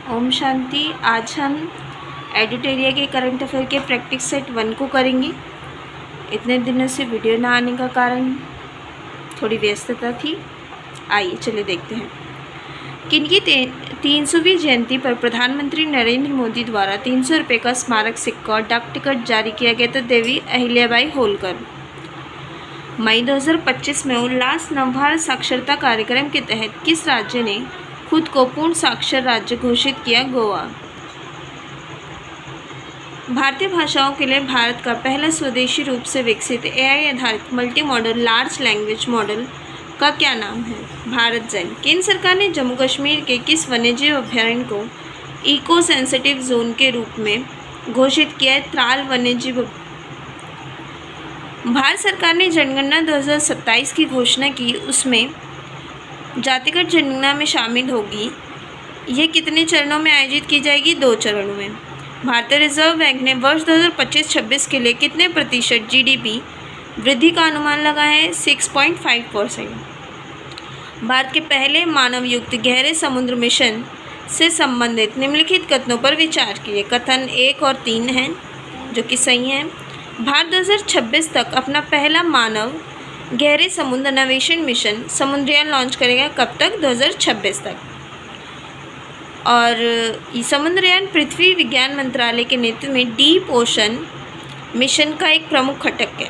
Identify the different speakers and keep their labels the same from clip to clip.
Speaker 1: ओम शांति। आज हम एडिटोरिया के करंट अफेयर के प्रैक्टिस सेट 1 को करेंगे। इतने दिनों से वीडियो ना आने का कारण थोड़ी व्यस्तता थी। आइए चलिए देखते हैं। किनकी 300वीं जयंती पर प्रधानमंत्री नरेंद्र मोदी द्वारा 300 रुपये का स्मारक सिक्का और डाक टिकट जारी किया गया। तो देवी अहिल्याबाई होलकर। मई 2025 में उल्लास नवभारत साक्षरता कार्यक्रम के तहत किस राज्य ने खुद को पूर्ण साक्षर राज्य घोषित किया? गोवा। भारतीय भाषाओं के लिए भारत का पहला स्वदेशी रूप से विकसित एआई आधारित multi modal large language model का क्या नाम है? भारत जैन। केंद्र सरकार ने जम्मू कश्मीर के किस वन्यजीव अभयारण्य को इको सेंसिटिव जोन के रूप में घोषित किया है? त्राल वन्यजीव। भारत सरकार ने जनगणना 2027 की घोषणा की, उसमें जातिगत जनगणना में शामिल होगी। यह कितने चरणों में आयोजित की जाएगी? 2 चरणों में। भारतीय रिजर्व बैंक ने वर्ष 2025-26 के लिए कितने प्रतिशत जीडीपी वृद्धि का अनुमान लगाया है? 6.5%। भारत के पहले मानवयुक्त गहरे समुद्र मिशन से संबंधित निम्नलिखित कथनों पर विचार कीजिए। कथन 1 और 3 हैं जो कि सही हैं। भारत 2026 तक अपना पहला मानव गहरे समुद्र अन्वेषण मिशन समुद्रयान लॉन्च करेगा। कब तक? 2026 तक। और ये समुद्रयान पृथ्वी विज्ञान मंत्रालय के नेतृत्व में डीप ओशन मिशन का एक प्रमुख घटक है।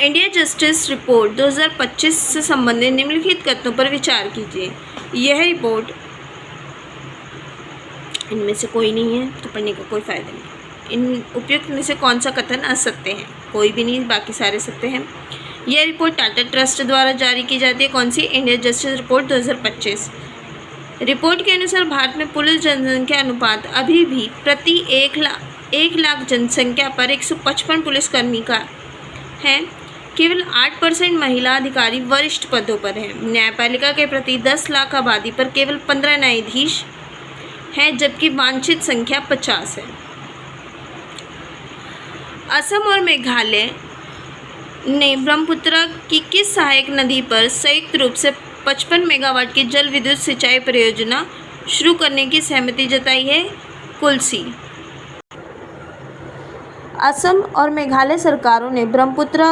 Speaker 1: इंडिया जस्टिस रिपोर्ट 2025 से संबंधित निम्नलिखित कथनों पर विचार कीजिए। यह रिपोर्ट इनमें से कोई नहीं है तो पढ़ने का कोई फ़ायदा नहीं। इन उपयुक्त में से कौन सा कथन असत्य है? कोई भी नहीं, बाकी सारे सत्य हैं। यह रिपोर्ट टाटा ट्रस्ट द्वारा जारी की जाती है। कौन सी? India justice report 2025। रिपोर्ट के अनुसार भारत में पुलिस जनसंख्या अनुपात अभी भी प्रति 1 लाख जनसंख्या पर 155 पुलिसकर्मी का है। केवल 8% महिला अधिकारी वरिष्ठ पदों पर हैं। न्यायपालिका के प्रति 10 लाख आबादी पर केवल 15 न्यायाधीश हैं, जबकि वांछित संख्या 50 है। असम और मेघालय ने ब्रह्मपुत्र की किस सहायक नदी पर संयुक्त रूप से 55 मेगावाट की जल विद्युत सिंचाई परियोजना शुरू करने की सहमति जताई है? कुल्सी। असम और मेघालय सरकारों ने ब्रह्मपुत्र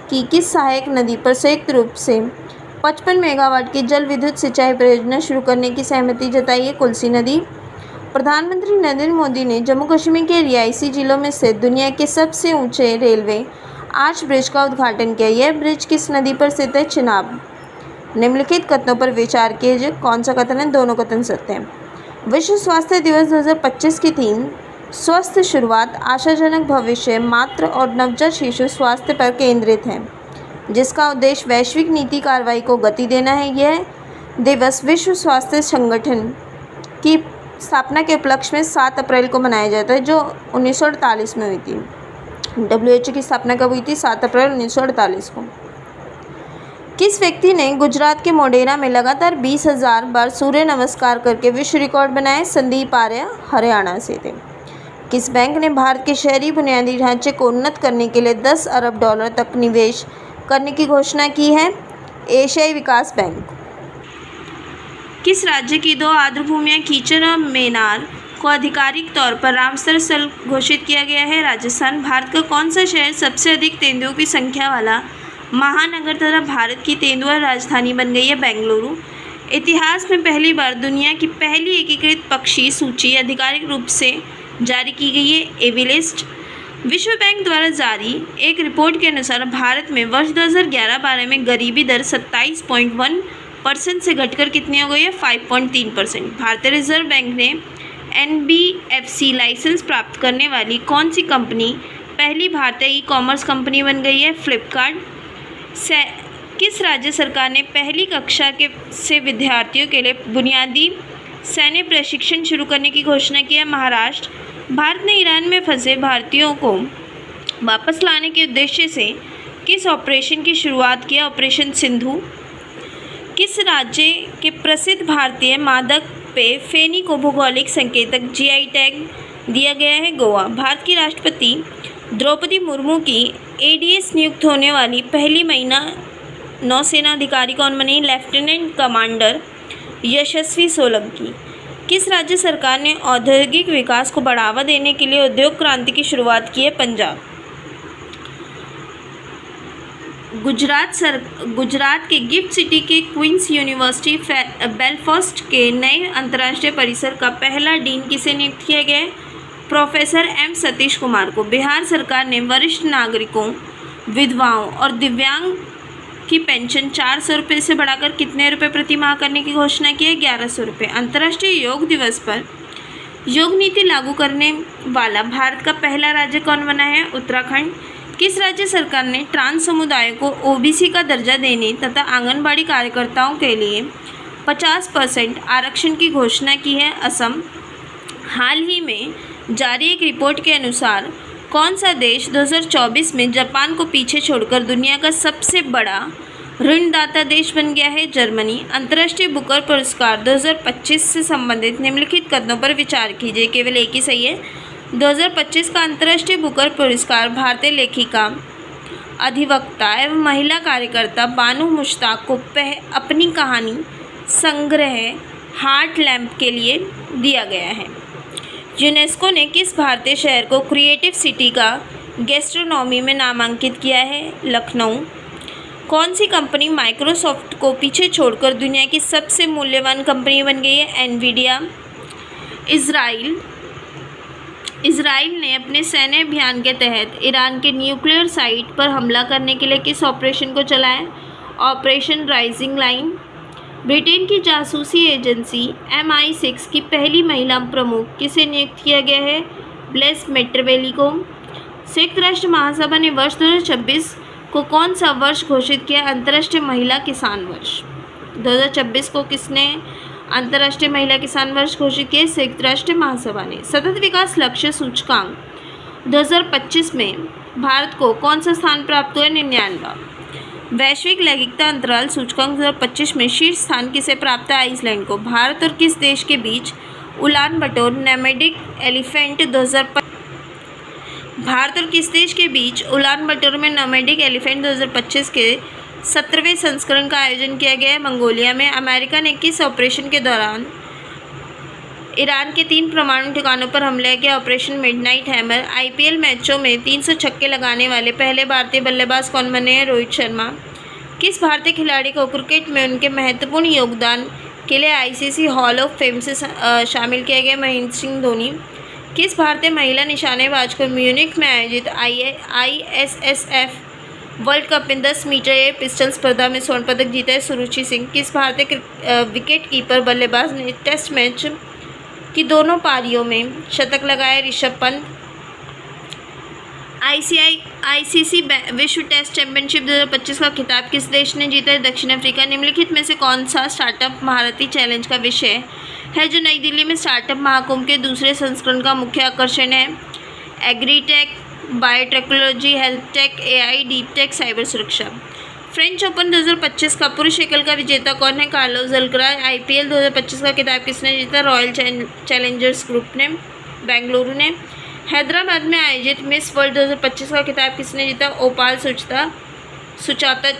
Speaker 1: की किस सहायक नदी पर संयुक्त रूप से 55 मेगावाट की जल विद्युत सिंचाई परियोजना शुरू करने की सहमति जताई है? कुल्सी नदी। प्रधानमंत्री नरेंद्र मोदी ने जम्मू कश्मीर के रियासी जिलों में स्थित दुनिया के सबसे ऊंचे रेलवे आर्च ब्रिज का उद्घाटन किया। यह ब्रिज किस नदी पर स्थित है? चिनाब। निम्नलिखित कथनों पर विचार कीजिए। कौन सा कथन है? दोनों कथन सत्य हैं। विश्व स्वास्थ्य दिवस 2025 की थीम स्वस्थ शुरुआत, आशाजनक भविष्य, मातृ और नवजात शिशु स्वास्थ्य पर केंद्रित है, जिसका उद्देश्य वैश्विक नीति कार्रवाई को गति देना है। यह दिवस विश्व स्वास्थ्य संगठन की स्थापना के उपलक्ष्य में 7 अप्रैल को मनाया जाता है, जो 1948 में हुई थी। WHO की स्थापना कब हुई थी? 7 अप्रैल 1948 को। किस व्यक्ति ने गुजरात के मोढेरा में लगातार 20,000 बार सूर्य नमस्कार करके विश्व रिकॉर्ड बनाया? संदीप आर्य हरियाणा से थे। किस बैंक ने भारत के शहरी बुनियादी ढांचे को उन्नत करने के लिए $10 अरब तक निवेश करने की घोषणा की है? एशियाई विकास बैंक। किस राज्य की 2 आर्द्रभूमियां कीचड़ और मेनार को आधिकारिक तौर पर रामसर स्थल घोषित किया गया है? राजस्थान। भारत का कौन सा शहर सबसे अधिक तेंदुओं की संख्या वाला महानगर तथा भारत की तेंदुआ राजधानी बन गई है? बेंगलुरु। इतिहास में पहली बार दुनिया की पहली एकीकृत पक्षी सूची आधिकारिक रूप से जारी की गई है? एविलिस्ट। विश्व बैंक द्वारा जारी एक रिपोर्ट के अनुसार भारत में वर्ष 2011-12 में गरीबी दर 27.1% से घटकर कितनी हो गई है? 5.3%। भारतीय रिजर्व बैंक ने NBFC लाइसेंस प्राप्त करने वाली कौन सी कंपनी पहली भारतीय ई-कॉमर्स कंपनी बन गई है? फ्लिपकार्ट। किस राज्य सरकार ने पहली कक्षा से विद्यार्थियों के लिए बुनियादी सैन्य प्रशिक्षण शुरू करने की घोषणा की है? महाराष्ट्र। भारत ने ईरान में फंसे भारतीयों को वापस लाने के उद्देश्य से किस ऑपरेशन की शुरुआत किया? ऑपरेशन सिंधु। किस राज्य के प्रसिद्ध भारतीय मादक पेय फेनी को भौगोलिक संकेतक GI टैग दिया गया है? गोवा। भारत की राष्ट्रपति द्रौपदी मुर्मू की ADS नियुक्त होने वाली पहली महिला नौसेना अधिकारी कौन बनी? लेफ्टिनेंट कमांडर यशस्वी सोलंकी। किस राज्य सरकार ने औद्योगिक विकास को बढ़ावा देने के लिए उद्योग क्रांति की शुरुआत की है? पंजाब। गुजरात के गिफ्ट सिटी के क्वींस यूनिवर्सिटी बेलफास्ट के नए अंतर्राष्ट्रीय परिसर का पहला डीन किसे नियुक्त किया गया है? प्रोफेसर एम सतीश कुमार को। बिहार सरकार ने वरिष्ठ नागरिकों, विधवाओं और दिव्यांग की पेंशन 400 रुपये से बढ़ाकर कितने रुपये प्रति माह करने की घोषणा की है? 1100 रुपये। अंतर्राष्ट्रीय योग दिवस पर योग नीति लागू करने वाला भारत का पहला राज्य कौन बना है? उत्तराखंड। किस राज्य सरकार ने ट्रांस समुदाय को ओबीसी का दर्जा देने तथा आंगनबाड़ी कार्यकर्ताओं के लिए 50% आरक्षण की घोषणा की है? असम। हाल ही में जारी एक रिपोर्ट के अनुसार कौन सा देश 2024 में जापान को पीछे छोड़कर दुनिया का सबसे बड़ा ऋणदाता देश बन गया है? जर्मनी। अंतर्राष्ट्रीय बुकर पुरस्कार 2025 से संबंधित निम्नलिखित कथनों पर विचार कीजिए, केवल एक ही सही है। 2025 का अंतर्राष्ट्रीय बुकर पुरस्कार भारतीय लेखिका, अधिवक्ता एवं महिला कार्यकर्ता बानू मुश्ताक को अपनी कहानी संग्रह हार्ट लैम्प के लिए दिया गया है। यूनेस्को ने किस भारतीय शहर को क्रिएटिव सिटी का गैस्ट्रोनॉमी में नामांकित किया है? लखनऊ। कौन सी कंपनी माइक्रोसॉफ्ट को पीछे छोड़कर दुनिया की सबसे मूल्यवान कंपनी बन गई है? एनवीडिया। इजराइल ने अपने सैन्य अभियान के तहत ईरान के न्यूक्लियर साइट पर हमला करने के लिए किस ऑपरेशन को चलाया? Operation rising line. ब्रिटेन की जासूसी एजेंसी MI6 की पहली महिला प्रमुख किसे नियुक्त किया गया है? ब्लेस मेट्रवेली को। संयुक्त राष्ट्र महासभा ने वर्ष 2026 को कौन सा वर्ष घोषित किया? अंतर्राष्ट्रीय महिला किसान वर्ष। 2026 को किसने अंतर्राष्ट्रीय महिला किसान वर्ष घोषित किया? संयुक्त राष्ट्र महासभा ने। सतत विकास लक्ष्य सूचकांक 2025 में भारत को कौन सा स्थान प्राप्त हुआ? 99वां। वैश्विक लैंगिकता अंतराल सूचकांक 2025 में शीर्ष स्थान किसे प्राप्त है? आइसलैंड को। भारत और किस देश के बीच उलान बटोर नोमैडिक एलिफेंट 2025 भारत और किस देश के बीच उलान बटोर में नोमैडिक एलिफेंट 2025 के 17वें संस्करण का आयोजन किया गया है? मंगोलिया में। अमेरिका ने किस ऑपरेशन के दौरान ईरान के 3 परमाणु ठिकानों पर हमला किया? Operation midnight hammer. IPL मैचों में 300 छक्के लगाने वाले पहले भारतीय बल्लेबाज कौन बने हैं? रोहित शर्मा। किस भारतीय खिलाड़ी को क्रिकेट में उनके महत्वपूर्ण योगदान के लिए ICC हॉल ऑफ फेम से शामिल किया गया? महेंद्र सिंह धोनी। किस भारतीय महिला निशानेबाज को म्यूनिख में आयोजित ISSF वर्ल्ड कप में 10 मीटर एयर पिस्टल स्पर्धा में स्वर्ण पदक जीता है? सुरुचि सिंह। किस भारतीय विकेट कीपर बल्लेबाज ने टेस्ट मैच की दोनों पारियों में शतक लगाए? ऋषभ पंत। ICC विश्व टेस्ट चैंपियनशिप 2025 का खिताब किस देश ने जीता है? दक्षिण अफ्रीका। निम्नलिखित में से कौन सा स्टार्टअप महारथी चैलेंज का विषय है जो नई दिल्ली में स्टार्टअप महाकुंभ के दूसरे संस्करण का मुख्य आकर्षण है? Agritech, biotechnology, health take, AI, deep tech, cyber सुरक्षा। फ्रेंच ओपन 2025 का पुरुष एकल का विजेता कौन है? Carlos Alcaraz. IPL 2025 का खिताब किसने जीता? रॉयल चैलेंजर्स ग्रुप ने, बेंगलुरु ने। हैदराबाद में आयोजित मिस वर्ल्ड 2025 का खिताब किसने जीता? ओपाल सुचाता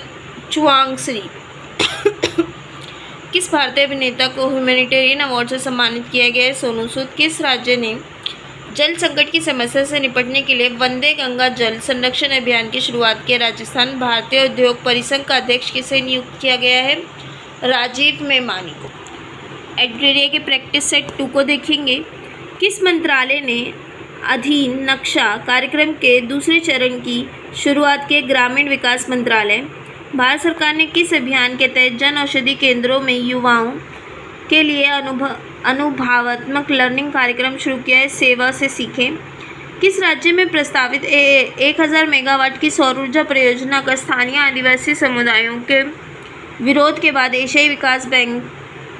Speaker 1: चुआंगश्री। किस भारतीय अभिनेता को ह्यूमैनिटेरियन अवार्ड से सम्मानित किया गया है? सोनू सूद। किस राज्य ने जल संकट की समस्या से निपटने के लिए वंदे गंगा जल संरक्षण अभियान की शुरुआत की? राजस्थान। भारतीय उद्योग परिसंघ का अध्यक्ष किसे नियुक्त किया गया है? राजीव मेमानी को। एडब्रिरिया के प्रैक्टिस सेट 2 को देखेंगे। किस मंत्रालय ने अधीन नक्शा कार्यक्रम के दूसरे चरण की शुरुआत की? ग्रामीण विकास मंत्रालय। भारत सरकार ने किस अभियान के तहत जन औषधि केंद्रों में युवाओं के लिए अनुभवात्मक लर्निंग कार्यक्रम शुरू किया है? सेवा से सीखें। किस राज्य में प्रस्तावित 1000 मेगावाट की सौर ऊर्जा परियोजना का स्थानीय आदिवासी समुदायों के विरोध के बाद एशियाई विकास बैंक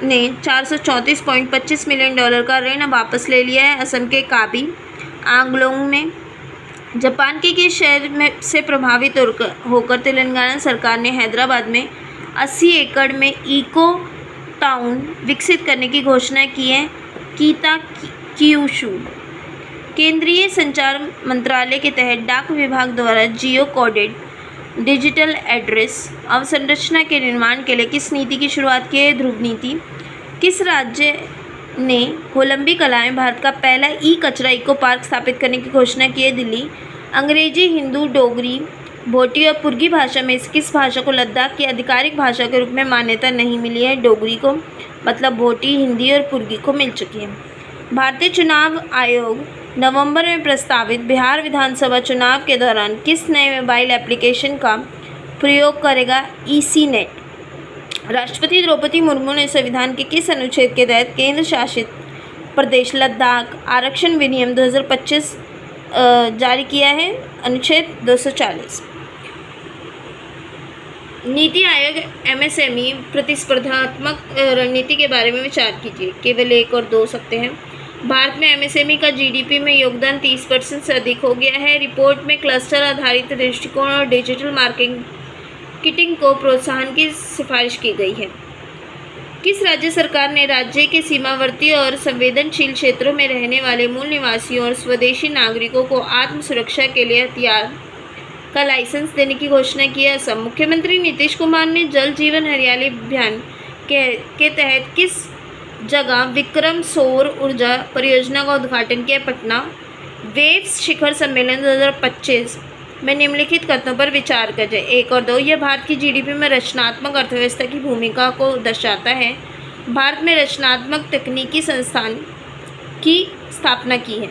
Speaker 1: ने $434.25 मिलियन का ऋण वापस ले लिया है? असम के काबी। आंगलोंग में। जापान के किस शहर में से प्रभावित होकर तेलंगाना सरकार ने हैदराबाद में 80 एकड़ में इको टाउन विकसित करने की घोषणा की है? कीता क्यूशु। केंद्रीय संचार मंत्रालय के तहत डाक विभाग द्वारा जियो कोडेड डिजिटल एड्रेस अवसंरचना के निर्माण के लिए किस नीति की शुरुआत की है? ध्रुव नीति। किस राज्य ने होलंबी कला में भारत का पहला ई कचरा इको पार्क स्थापित करने की घोषणा की है। दिल्ली अंग्रेजी, हिंदू, डोगरी, भोटी और पुर्गी भाषा में से किस भाषा को लद्दाख की आधिकारिक भाषा के रूप में मान्यता नहीं मिली है? डोगरी को, मतलब भोटी, हिंदी और पुर्गी को मिल चुकी है। भारतीय चुनाव आयोग नवंबर में प्रस्तावित बिहार विधानसभा चुनाव के दौरान किस नए मोबाइल एप्लीकेशन का प्रयोग करेगा? ई-नेट। राष्ट्रपति द्रौपदी मुर्मू ने संविधान के किस अनुच्छेद के तहत केंद्र शासित प्रदेश लद्दाख आरक्षण विनियम 2025 जारी किया है? अनुच्छेद 240। नीति आयोग एमएसएमई प्रतिस्पर्धात्मक रणनीति के बारे में विचार कीजिए। केवल 1 और 2 सकते हैं। भारत में एमएसएमई का जीडीपी में योगदान 30% से अधिक हो गया है। रिपोर्ट में क्लस्टर आधारित दृष्टिकोण और डिजिटल मार्केटिंग को प्रोत्साहन की सिफारिश की गई है। किस राज्य सरकार ने राज्य के सीमावर्ती और संवेदनशील क्षेत्रों में रहने वाले मूल निवासियों और स्वदेशी नागरिकों को आत्म सुरक्षा के लिए हथियार का लाइसेंस देने की घोषणा की है? असम। मुख्यमंत्री नीतीश कुमार ने जल जीवन हरियाली अभियान के तहत किस जगह विक्रम सौर ऊर्जा परियोजना का उद्घाटन किया? पटना। वेव्स शिखर सम्मेलन 2025 में निम्नलिखित कथनों पर विचार करें। 1 और 2। यह भारत की जीडीपी में रचनात्मक अर्थव्यवस्था की भूमिका को दर्शाता है। भारत में रचनात्मक तकनीकी संस्थान की स्थापना की है।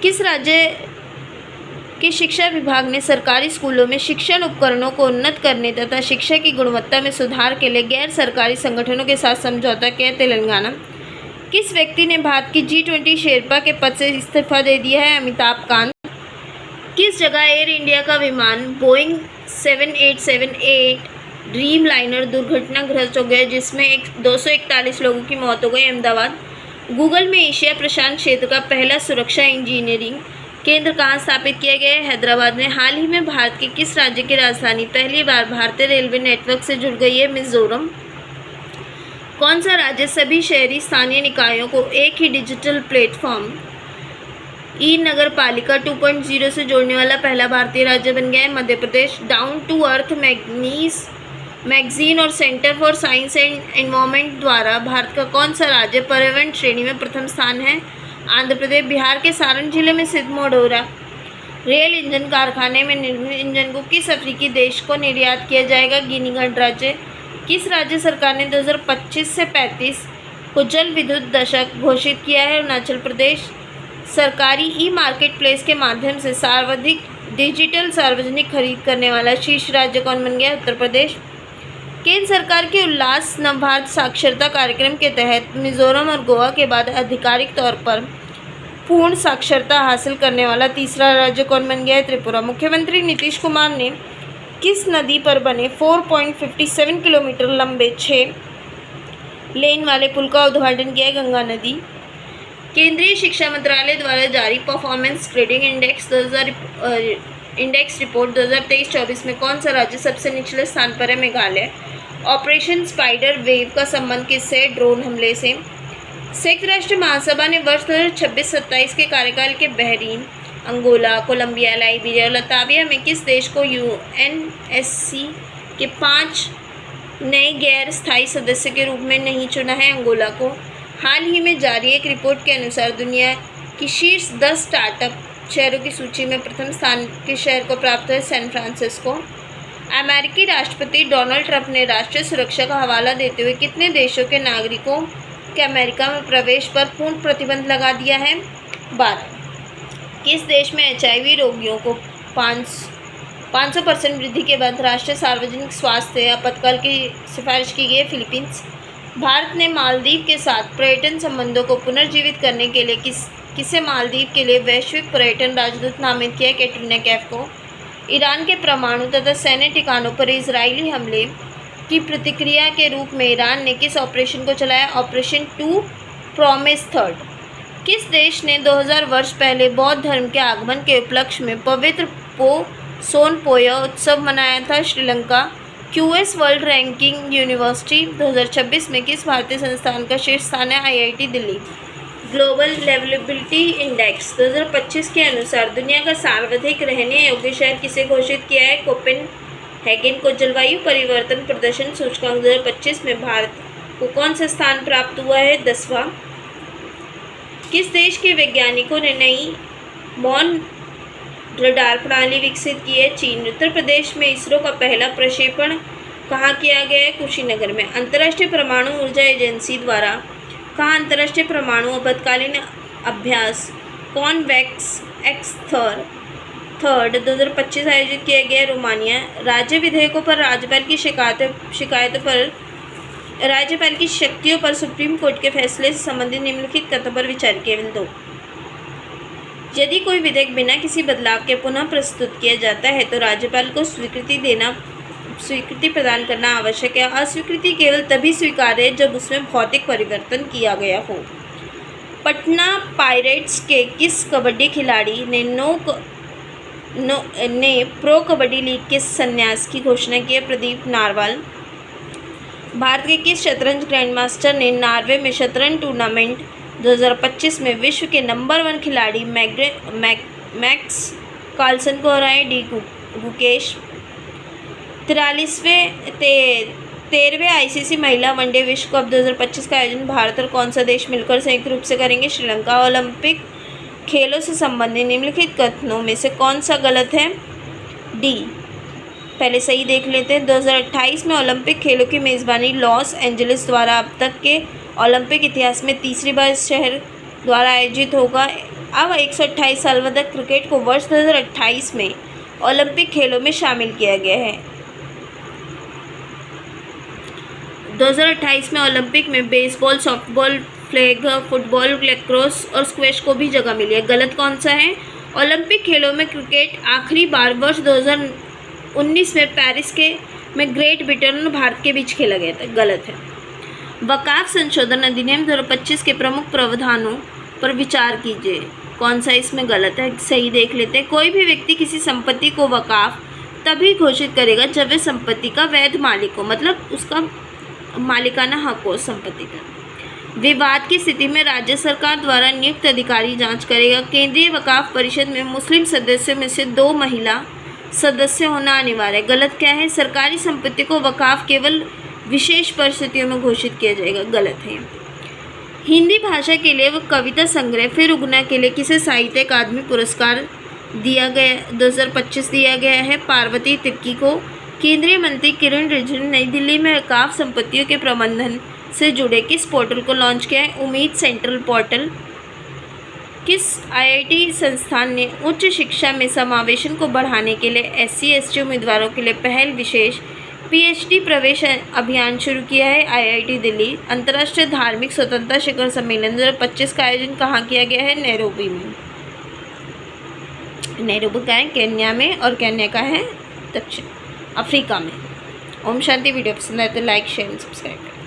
Speaker 1: किस राज्य के शिक्षा विभाग ने सरकारी स्कूलों में शिक्षण उपकरणों को उन्नत करने तथा शिक्षा की गुणवत्ता में सुधार के लिए गैर सरकारी संगठनों के साथ समझौता किया? तेलंगाना। किस व्यक्ति ने भारत की G20 शेरपा के पद से इस्तीफा दे दिया है? अमिताभ कांत। किस जगह एयर इंडिया का विमान बोइंग 7878 ड्रीम लाइनर दुर्घटनाग्रस्त हो गया, जिसमें 241 लोगों की मौत हो गई? अहमदाबाद। गूगल में एशिया प्रशांत क्षेत्र का पहला सुरक्षा इंजीनियरिंग केंद्र कहाँ स्थापित किया गया है? हैदराबाद में। हाल ही में भारत के किस राज्य की राजधानी पहली बार भारतीय रेलवे नेटवर्क से जुड़ गई है? मिजोरम। कौन सा राज्य सभी शहरी स्थानीय निकायों को एक ही डिजिटल प्लेटफॉर्म ई नगर पालिका 2.0 से जोड़ने वाला पहला भारतीय राज्य बन गया है? Madhya Pradesh. Down to earth magazine और centre for science and environment द्वारा भारत का कौन सा राज्य पर्यावरण श्रेणी में प्रथम स्थान है? आंध्र प्रदेश। बिहार के सारण जिले में स्थित मोढेरा रेल इंजन कारखाने में निर्मित इंजन को किस अफ्रीकी देश को निर्यात किया जाएगा? गिनी गणराज्य। किस राज्य सरकार ने 2025 से 35 को जल विद्युत दशक घोषित किया है? अरुणाचल प्रदेश। सरकारी ई मार्केट प्लेस के माध्यम से सर्वाधिक डिजिटल सार्वजनिक खरीद करने वाला शीर्ष राज्य कौन बन गया? उत्तर प्रदेश। केंद्र सरकार के उल्लास नवभारत साक्षरता कार्यक्रम के तहत मिजोरम और गोवा के बाद आधिकारिक तौर पर पूर्ण साक्षरता हासिल करने वाला तीसरा राज्य कौन बन गया है? त्रिपुरा। मुख्यमंत्री नीतीश कुमार ने किस नदी पर बने 4.57 किलोमीटर लंबे 6 लेन वाले पुल का उद्घाटन किया है? गंगा नदी। केंद्रीय शिक्षा मंत्रालय द्वारा जारी परफॉर्मेंस ग्रेडिंग इंडेक्स रिपोर्ट 2023-24 में कौन सा राज्य सबसे निचले स्थान पर है? मेघालय। ऑपरेशन स्पाइडर वेव का संबंध किससे? ड्रोन हमले से। संयुक्त राष्ट्र महासभा ने वर्ष 2026-27 के कार्यकाल के बहरीन, अंगोला, कोलंबिया, लाइबेरिया और लताविया में किस देश को यूएनएससी के 5 नए गैर स्थायी सदस्य के रूप में नहीं चुना है? अंगोला को। हाल ही में जारी एक रिपोर्ट के अनुसार दुनिया की शीर्ष 10 स्टार्टअप शहरों की सूची में प्रथम स्थान के शहर को प्राप्त है सैन फ्रांसिस्को। अमेरिकी राष्ट्रपति डोनाल्ड ट्रंप ने राष्ट्रीय सुरक्षा का हवाला देते हुए कितने देशों के नागरिकों के अमेरिका में प्रवेश पर पूर्ण प्रतिबंध लगा दिया है? 12। किस देश में HIV रोगियों को 500% वृद्धि के बाद राष्ट्रीय सार्वजनिक स्वास्थ्य आपातकाल की सिफारिश की गई है? फिलीपींस। भारत ने मालदीव के साथ पर्यटन संबंधों को पुनर्जीवित करने के लिए किसे मालदीव के लिए वैश्विक पर्यटन राजदूत नामित किया? कैटरीना कैफ को। ईरान के परमाणु तथा सैन्य ठिकानों पर इजरायली हमले की प्रतिक्रिया के रूप में ईरान ने किस ऑपरेशन को चलाया? Operation 2 promise third. किस देश ने 2000 वर्ष पहले बौद्ध धर्म के आगमन के उपलक्ष्य में पवित्र सोनपोया उत्सव मनाया था? Sri Lanka. QS world ranking university 2026 में किस भारतीय संस्थान का शीर्ष स्थान है? IIT Delhi. Global liveability index 2025 के अनुसार दुनिया का सर्वाधिक रहने योग्य शहर किसे घोषित किया है? कोपेनहेगन को। जलवायु परिवर्तन प्रदर्शन सूचकांक 2025 में भारत को कौन सा स्थान प्राप्त हुआ है? 10वां। किस देश के वैज्ञानिकों ने नई मॉन रडार प्रणाली विकसित की है? चीन। उत्तर प्रदेश में इसरो का पहला प्रक्षेपण कहाँ किया गया है? कुशीनगर में। अंतर्राष्ट्रीय परमाणु ऊर्जा एजेंसी द्वारा कहाँ अंतर्राष्ट्रीय परमाणु आपातकालीन अभ्यास कॉन्वेक्स थर्ड 2025 आयोजित किया गया? रोमानिया। राज्य विधेयकों पर राज्यपाल की शिकायतों पर राज्यपाल की शक्तियों पर सुप्रीम कोर्ट के फैसले से संबंधित निम्नलिखित कथनों पर विचार केवल 2। यदि कोई विधेयक बिना किसी बदलाव के पुनः प्रस्तुत किया जाता है तो राज्यपाल को स्वीकृति प्रदान करना आवश्यक है। अस्वीकृति केवल तभी स्वीकार्य है जब उसमें भौतिक परिवर्तन किया गया हो। पटना पायरेट्स के किस कबड्डी खिलाड़ी ने प्रो कबड्डी लीग के संन्यास की घोषणा की है? प्रदीप नारवाल। भारत के किस शतरंज ग्रैंडमास्टर ने नॉर्वे में शतरंज टूर्नामेंट 2025 में विश्व के नंबर 1 खिलाड़ी मैक्स कार्लसन को हराया? डी गुकेश। 13वें आईसीसी महिला वनडे विश्व कप 2025 का आयोजन भारत और कौन सा देश मिलकर संयुक्त रूप से करेंगे? श्रीलंका। ओलंपिक खेलों से संबंधित निम्नलिखित कथनों में से कौन सा गलत है? डी। पहले सही देख लेते हैं। 2028 में ओलंपिक खेलों की मेज़बानी लॉस एंजलिस द्वारा अब तक के ओलंपिक इतिहास में तीसरी बार इस शहर द्वारा आयोजित होगा। अब 128 साल बाद क्रिकेट को वर्ष 2028 में ओलंपिक खेलों में शामिल किया गया है। 2028 में ओलंपिक में baseball, softball, flag football, lacrosse और स्क्वैश को भी जगह मिली है। गलत कौन सा है? ओलंपिक खेलों में क्रिकेट आखिरी बार वर्ष 2019 में पेरिस में ग्रेट ब्रिटेन और भारत के बीच खेला गया था। गलत है। वकाफ संशोधन अधिनियम 2025 के प्रमुख प्रावधानों पर विचार कीजिए। कौन सा इसमें गलत है? सही देख लेते हैं। कोई भी व्यक्ति किसी संपत्ति को वकाफ तभी घोषित करेगा जब वह संपत्ति का वैध मालिक हो, मतलब उसका मालिकाना हक हो संपत्ति का। विवाद की स्थिति में राज्य सरकार द्वारा नियुक्त अधिकारी जांच करेगा। केंद्रीय वकाफ परिषद में मुस्लिम सदस्यों में से 2 महिला सदस्य होना अनिवार्य है। गलत क्या है? सरकारी संपत्ति को वकाफ केवल विशेष परिस्थितियों में घोषित किया जाएगा। गलत है। हिंदी भाषा के लिए वो कविता संग्रह फिर उगना के लिए किसे साहित्य अकादमी पुरस्कार दिया गया 2025 दिया गया है? पार्वती तिर्की को। केंद्रीय मंत्री किरण रिजिजू ने नई दिल्ली में वकाफ संपत्तियों के प्रबंधन से जुड़े किस पोर्टल को लॉन्च किया है? उम्मीद सेंट्रल पोर्टल। किस आईआईटी संस्थान ने उच्च शिक्षा में समावेशन को बढ़ाने के लिए SC/ST उम्मीदवारों के लिए पहल विशेष PhD प्रवेश अभियान शुरू किया है? आईआईटी दिल्ली। अंतर्राष्ट्रीय धार्मिक स्वतंत्रता शिखर सम्मेलन 2025 का आयोजन कहाँ किया गया है? नैरोबी में। नैरोबी का है केन्या में और केन्या का है दक्षिण अफ्रीका में। ओम शांति। वीडियो पसंद आए तो लाइक शेयर एंड सब्सक्राइब करें।